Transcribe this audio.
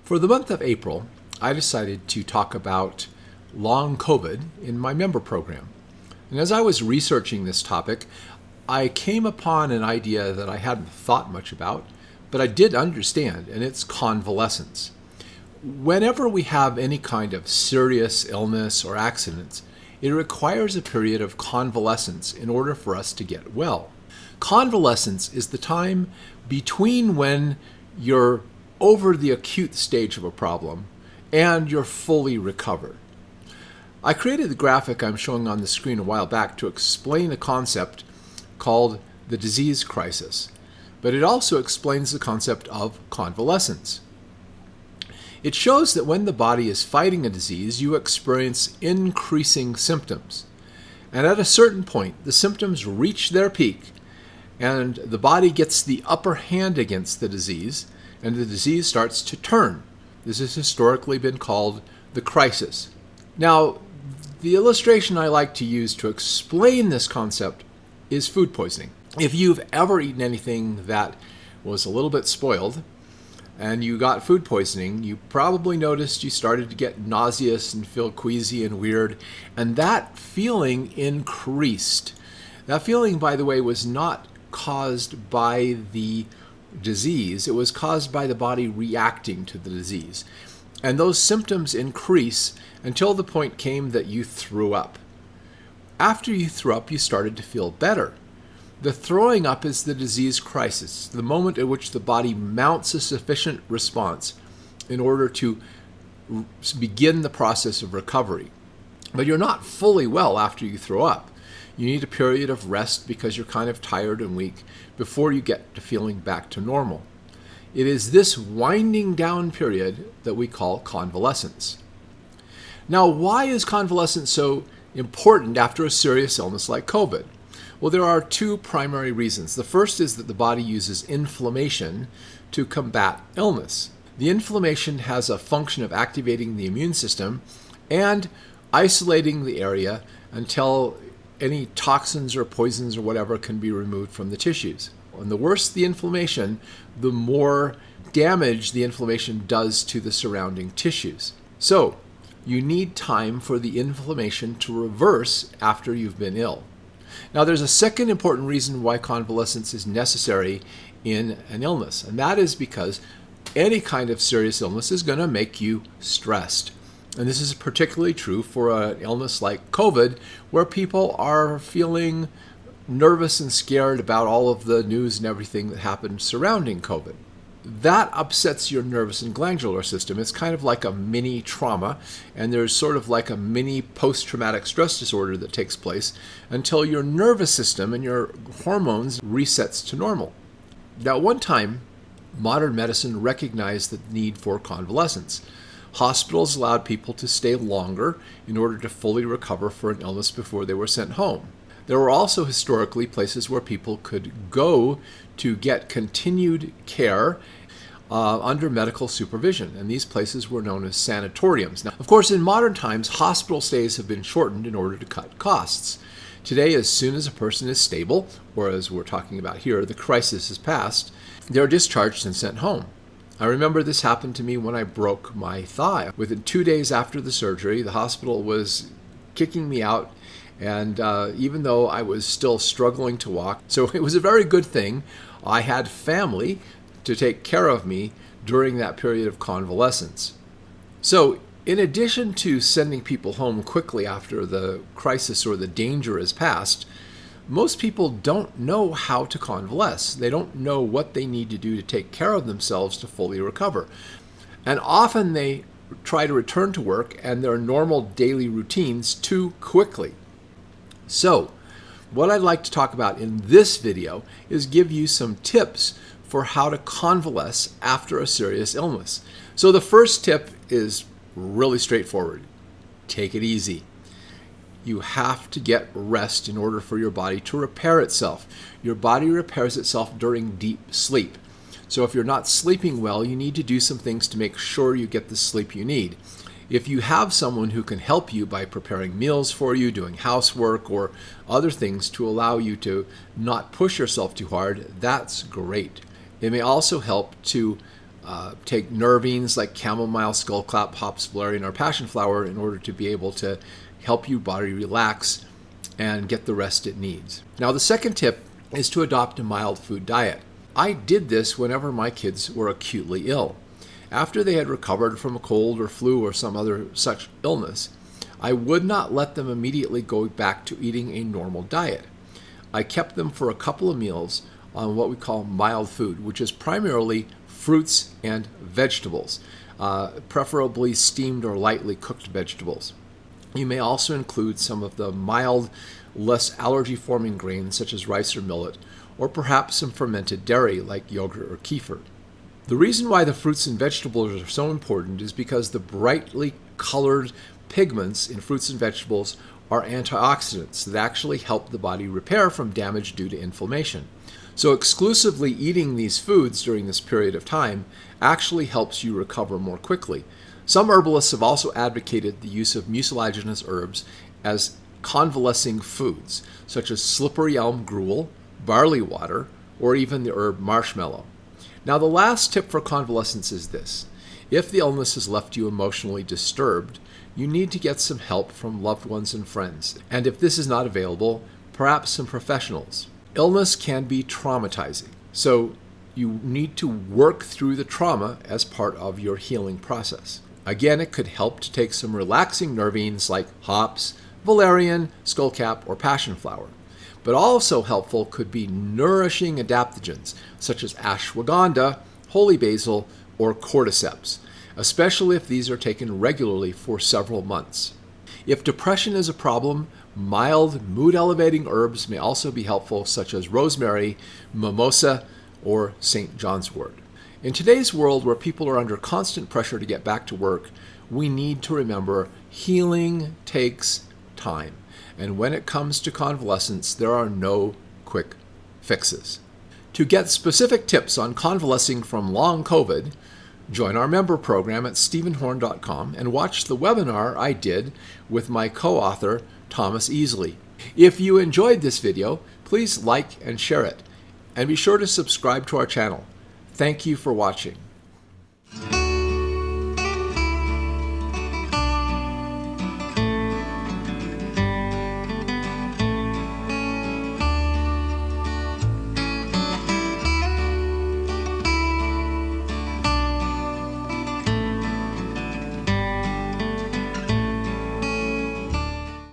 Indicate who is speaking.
Speaker 1: For the month of April, I decided to talk about long COVID in my member program. And as I was researching this topic, I came upon an idea that I hadn't thought much about, but I did understand, and it's convalescence. Whenever we have any kind of serious illness or accidents, it requires a period of convalescence in order for us to get well. Convalescence is the time between when you're over the acute stage of a problem and you're fully recovered. I created the graphic I'm showing on the screen a while back to explain a concept called the disease crisis, but it also explains the concept of convalescence. It shows that when the body is fighting a disease, you experience increasing symptoms. And at a certain point, the symptoms reach their peak, and the body gets the upper hand against the disease, and the disease starts to turn. This has historically been called the crisis. Now, the illustration I like to use to explain this concept is food poisoning. If you've ever eaten anything that was a little bit spoiled and you got food poisoning, you probably noticed you started to get nauseous and feel queasy and weird, and that feeling increased. That feeling, by the way, was not caused by the disease. It was caused by the body reacting to the disease. And those symptoms increase until the point came that you threw up. After you threw up, you started to feel better. The throwing up is the disease crisis, the moment at which the body mounts a sufficient response in order to begin the process of recovery. But you're not fully well after you throw up. You need a period of rest because you're kind of tired and weak before you get to feeling back to normal. It is this winding down period that we call convalescence. Now, why is convalescence so important after a serious illness like COVID? Well, there are two primary reasons. The first is that the body uses inflammation to combat illness. The inflammation has a function of activating the immune system and isolating the area until any toxins or poisons or whatever can be removed from the tissues. And the worse the inflammation, the more damage the inflammation does to the surrounding tissues. So, you need time for the inflammation to reverse after you've been ill. Now, there's a second important reason why convalescence is necessary in an illness, and that is because any kind of serious illness is going to make you stressed. And this is particularly true for an illness like COVID, where people are feeling nervous and scared about all of the news and everything that happened surrounding COVID. That upsets your nervous and glandular system. It's kind of like a mini trauma, and there's sort of like a mini post-traumatic stress disorder that takes place until your nervous system and your hormones resets to normal. Now, at one time, modern medicine recognized the need for convalescence. Hospitals allowed people to stay longer in order to fully recover for an illness before they were sent home. There were also historically places where people could go to get continued care under medical supervision, and these places were known as sanatoriums. Now, of course, in modern times, hospital stays have been shortened in order to cut costs. Today, as soon as a person is stable, or as we're talking about here, the crisis is past, they're discharged and sent home. I remember this happened to me when I broke my thigh. Within 2 days after the surgery, the hospital was kicking me out, and even though I was still struggling to walk, so it was a very good thing I had family to take care of me during that period of convalescence. So, in addition to sending people home quickly after the crisis or the danger is past, most people don't know how to convalesce. They don't know what they need to do to take care of themselves to fully recover. And often they try to return to work and their normal daily routines too quickly. So, what I'd like to talk about in this video is give you some tips for how to convalesce after a serious illness. So the first tip is really straightforward. Take it easy. You have to get rest in order for your body to repair itself. Your body repairs itself during deep sleep. So if you're not sleeping well, you need to do some things to make sure you get the sleep you need. If you have someone who can help you by preparing meals for you, doing housework, or other things to allow you to not push yourself too hard, that's great. It may also help to take nervines like chamomile, skullclap, hops, valerian, or passion flower in order to be able to help your body relax and get the rest it needs. Now, the second tip is to adopt a mild food diet. I did this whenever my kids were acutely ill. After they had recovered from a cold or flu or some other such illness, I would not let them immediately go back to eating a normal diet. I kept them for a couple of meals on what we call mild food, which is primarily fruits and vegetables, preferably steamed or lightly cooked vegetables. You may also include some of the mild, less allergy-forming grains such as rice or millet, or perhaps some fermented dairy like yogurt or kefir. The reason why the fruits and vegetables are so important is because the brightly colored pigments in fruits and vegetables are antioxidants that actually help the body repair from damage due to inflammation. So exclusively eating these foods during this period of time actually helps you recover more quickly. Some herbalists have also advocated the use of mucilaginous herbs as convalescing foods, such as slippery elm gruel, barley water, or even the herb marshmallow. Now, the last tip for convalescence is this. If the illness has left you emotionally disturbed, you need to get some help from loved ones and friends. And if this is not available, perhaps some professionals. Illness can be traumatizing, so you need to work through the trauma as part of your healing process. Again, it could help to take some relaxing nervines like hops, valerian, skullcap, or passion flower. But also helpful could be nourishing adaptogens such as ashwagandha, holy basil, or cordyceps, especially if these are taken regularly for several months. If depression is a problem, mild mood-elevating herbs may also be helpful, such as rosemary, mimosa, or St. John's wort. In today's world where people are under constant pressure to get back to work, we need to remember healing takes time. And when it comes to convalescence, there are no quick fixes. To get specific tips on convalescing from long COVID, join our member program at stephenhorn.com and watch the webinar I did with my co-author, Thomas Easley. If you enjoyed this video, please like and share it. And be sure to subscribe to our channel. Thank you for watching.